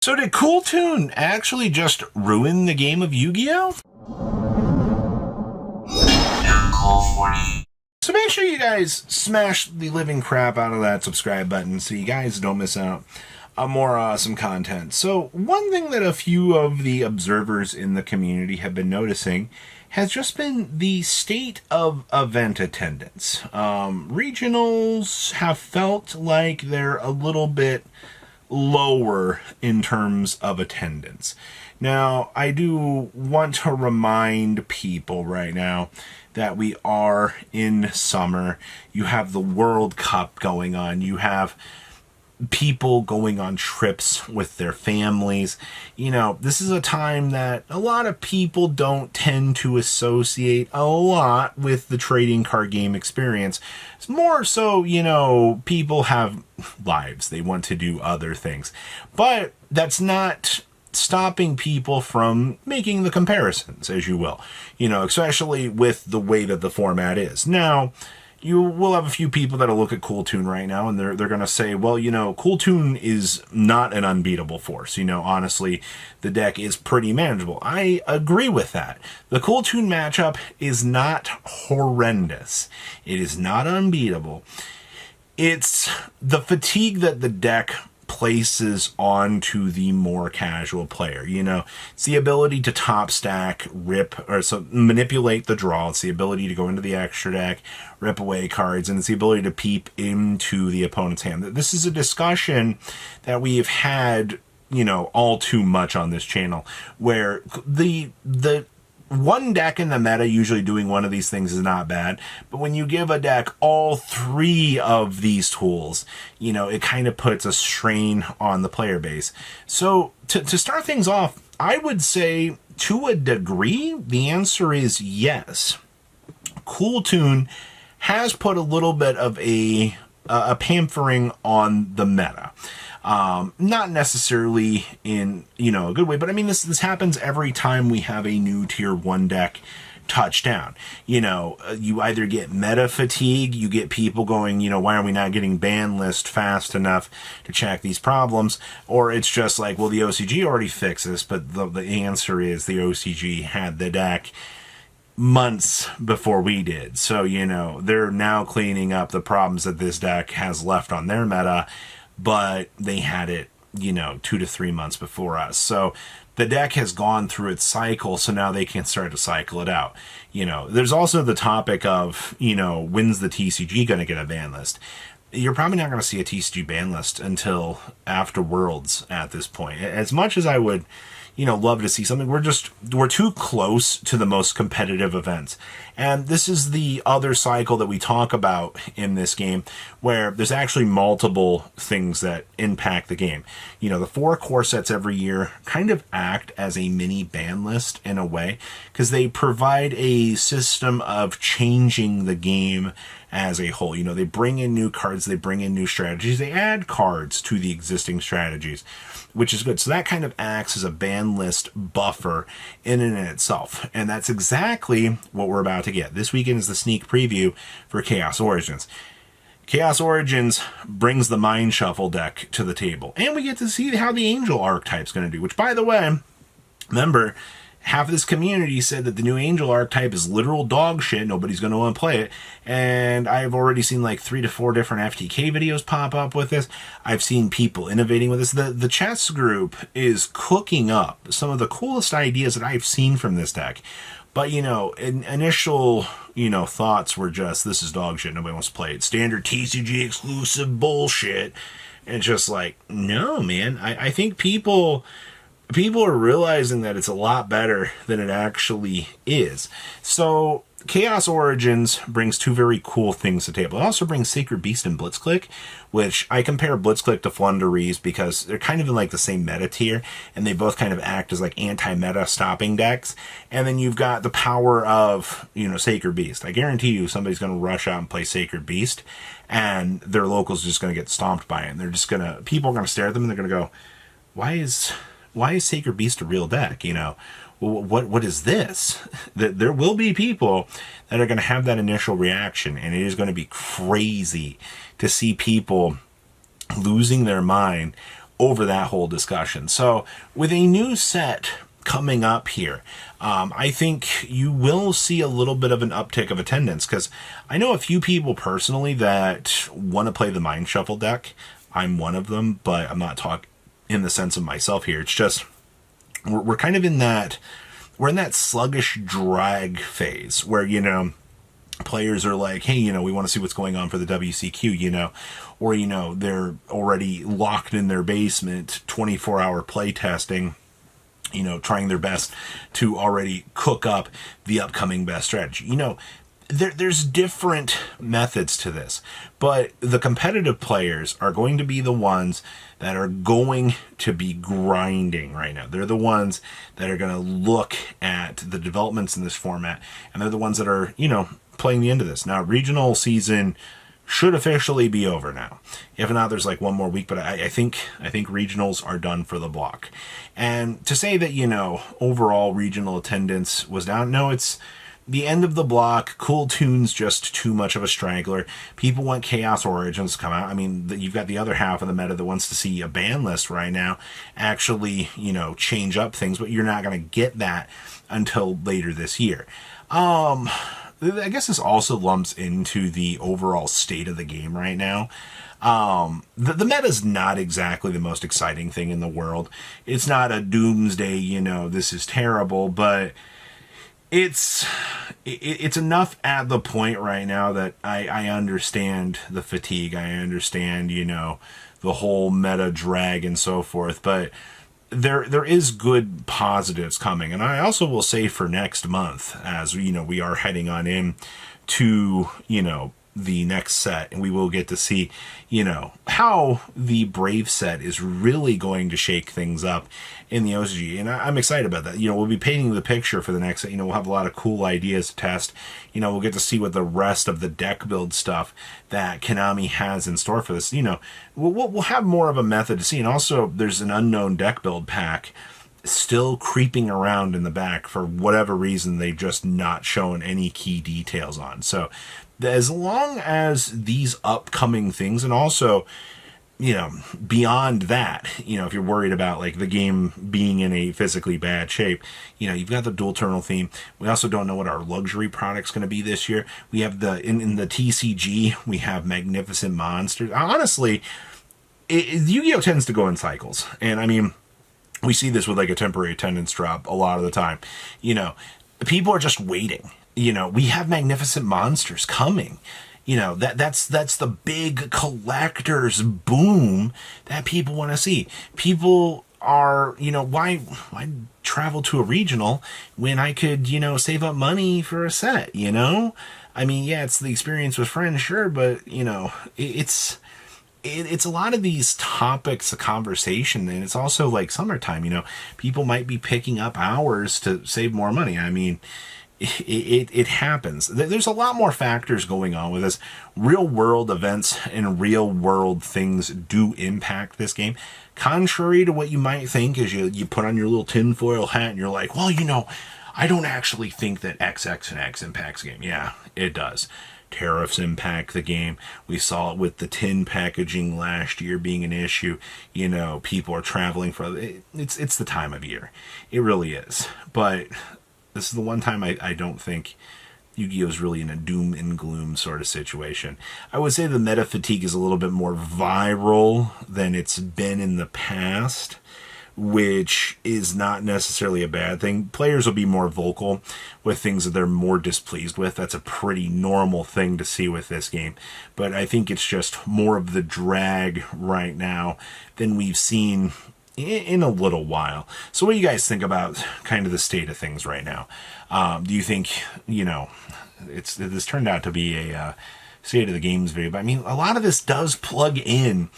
So did Cool Toon actually just ruin the game of Yu-Gi-Oh? So make sure you guys smash the living crap out of that subscribe button so you guys don't miss out on more awesome content. So one thing that a few of the observers in the community have been noticing has just been the state of event attendance. Regionals have felt like they're a little bit lower in terms of attendance. Now, I do want to remind people right now that we are in summer. You have the World Cup going on. You have people going on trips with their families. You know, this is a time that a lot of people don't tend to associate a lot with the trading card game experience. It's more so, you know, people have lives. They want to do other things. But that's not stopping people from making the comparisons, as you will. You know, especially with the way that the format is. Now, you will have a few people that'll look at Cool Toon right now and they're going to say, well, you know, Cool Toon is not an unbeatable force. You know, honestly, the deck is pretty manageable. I agree with that. The Cool Toon matchup is not horrendous. It is not unbeatable. It's the fatigue that the deck places onto the more casual player. You know, it's the ability to top stack, rip, or so manipulate the draw. It's the ability to go into the extra deck, rip away cards, and it's the ability to peep into the opponent's hand. This is a discussion that we have had, you know, all too much on this channel, where the one deck in the meta usually doing one of these things is not bad, but when you give a deck all three of these tools, you know, it kind of puts a strain on the player base. So to start things off, I would say to a degree, the answer is yes. Cool Toon has put a little bit of a pampering on the meta. Not necessarily in, you know, a good way, but I mean, this happens every time we have a new tier 1 deck touchdown. You know, you either get meta fatigue, you get people going, you know, why are we not getting ban list fast enough to check these problems? Or it's just like, well, the OCG already fixed this, but the answer is the OCG had the deck months before we did. So, you know, they're now cleaning up the problems that this deck has left on their meta, but they had it, you know, 2 to 3 months before us. So the deck has gone through its cycle, so now they can start to cycle it out. You know, there's also the topic of, you know, when's the TCG going to get a ban list? You're probably not going to see a TCG ban list until after Worlds at this point. As much as I would, you know, love to see something, we're too close to the most competitive events. And this is the other cycle that we talk about in this game, where there's actually multiple things that impact the game. You know, the 4 core sets every year kind of act as a mini ban list in a way, because they provide a system of changing the game as a whole. You know, they bring in new cards, they bring in new strategies, they add cards to the existing strategies, which is good. So that kind of acts as a ban list buffer in and in itself. And that's exactly what we're about to get. This weekend is the sneak preview for Chaos Origins. Chaos Origins brings the Mind Shuffle deck to the table. And we get to see how the Angel archetype's going to do, which, by the way, remember, half of this community said that the new Angel archetype is literal dog shit. Nobody's going to want to play it. And I've already seen like 3 to 4 different FTK videos pop up with this. I've seen people innovating with this. The chess group is cooking up some of the coolest ideas that I've seen from this deck. But, you know, initial, you know, thoughts were just, this is dog shit. Nobody wants to play it. Standard TCG exclusive bullshit. And it's just like, no, man. I think people are realizing that it's a lot better than it actually is. So Chaos Origins brings 2 very cool things to the table. It also brings Sacred Beast and Blitzclick, which I compare Blitzclick to Flundereeze because they're kind of in like the same meta tier, and they both kind of act as like anti-meta stopping decks. And then you've got the power of, you know, Sacred Beast. I guarantee you somebody's going to rush out and play Sacred Beast, and their local's just going to get stomped by it. And they're just going to, people are going to stare at them and they're going to go, why is Sacred Beast a real deck? You know, what is this? There will be people that are going to have that initial reaction, and it is going to be crazy to see people losing their mind over that whole discussion. So with a new set coming up here, I think you will see a little bit of an uptick of attendance, because I know a few people personally that want to play the Mind Shuffle deck. I'm one of them, but I'm not talking in the sense of myself here. It's just we're kind of in that, we're in that sluggish drag phase where, you know, players are like, hey, you know, we want to see what's going on for the WCQ, you know, or, you know, they're already locked in their basement, 24-hour play testing, you know, trying their best to already cook up the upcoming best strategy. You know, there's different methods to this, but the competitive players are going to be the ones that are going to be grinding right now. They're the ones that are going to look at the developments in this format, and they're the ones that are, you know, playing the end of this. Now, regional season should officially be over now. If not, there's like one more week, but I think regionals are done for the block. And to say that, you know, overall regional attendance was down, no, it's the end of the block. Cool Tune's just too much of a straggler. People want Chaos Origins to come out. I mean, you've got the other half of the meta that wants to see a ban list right now actually, you know, change up things, but you're not going to get that until later this year. I guess this also lumps into the overall state of the game right now. The meta's not exactly the most exciting thing in the world. It's not a doomsday, you know, this is terrible, but it's enough at the point right now that I understand the fatigue. I understand, you know, the whole meta drag and so forth, but there is good positives coming. And I also will say for next month, as you know, we are heading on in to, you know, the next set, and we will get to see, you know, how the Brave set is really going to shake things up in the OCG. And I'm excited about that. You know, we'll be painting the picture for the next set. You know, we'll have a lot of cool ideas to test. You know, we'll get to see what the rest of the deck build stuff that Konami has in store for this. You know, we'll have more of a method to see. And also, there's an unknown deck build pack still creeping around in the back for whatever reason they've just not shown any key details on. So as long as these upcoming things, and also, you know, beyond that, you know, if you're worried about like the game being in a physically bad shape, you know, you've got the dual terminal theme. We also don't know what our luxury product's going to be this year. We have in the TCG, we have Magnificent Monsters. Honestly, Yu-Gi-Oh tends to go in cycles, and I mean, we see this with like a temporary attendance drop a lot of the time. You know, people are just waiting. You know, we have Magnificent Monsters coming. You know, that's the big collector's boom that people want to see. People are, you know, why travel to a regional when I could, you know, save up money for a set, you know? I mean, yeah, it's the experience with friends, sure, but, you know, it's a lot of these topics of conversation, and it's also like summertime, you know, people might be picking up hours to save more money. I mean, it happens. There's a lot more factors going on with this. Real world events and real world things do impact this game. Contrary to what you might think, as you put on your little tinfoil hat and you're like, well, you know, I don't actually think that X and X impacts the game. Yeah, it does. Tariffs impact the game. We saw it with the tin packaging last year being an issue. You know, people are traveling for it's the time of year. It really is. But this is the one time I don't think Yu-Gi-Oh! Is really in a doom and gloom sort of situation. I would say the meta fatigue is a little bit more viral than it's been in the past, which is not necessarily a bad thing. Players will be more vocal with things that they're more displeased with. That's a pretty normal thing to see with this game. But I think it's just more of the drag right now than we've seen in a little while. So what do you guys think about kind of the state of things right now? Do you think, you know, this turned out to be a state of the games video, but I mean, a lot of this does plug in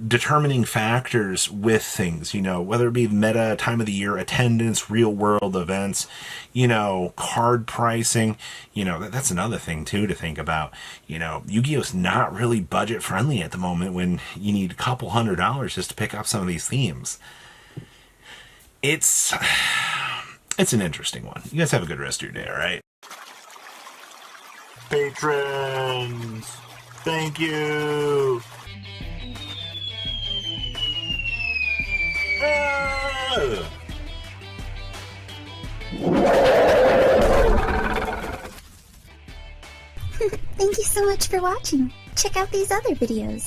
determining factors with things, you know, whether it be meta, time of the year, attendance, real world events, you know, card pricing, you know, that's another thing too to think about. You know, Yu-Gi-Oh's not really budget friendly at the moment when you need a couple $100 just to pick up some of these themes. It's an interesting one. You guys have a good rest of your day, all right? Patrons, thank you. Thank you so much for watching. Check out these other videos.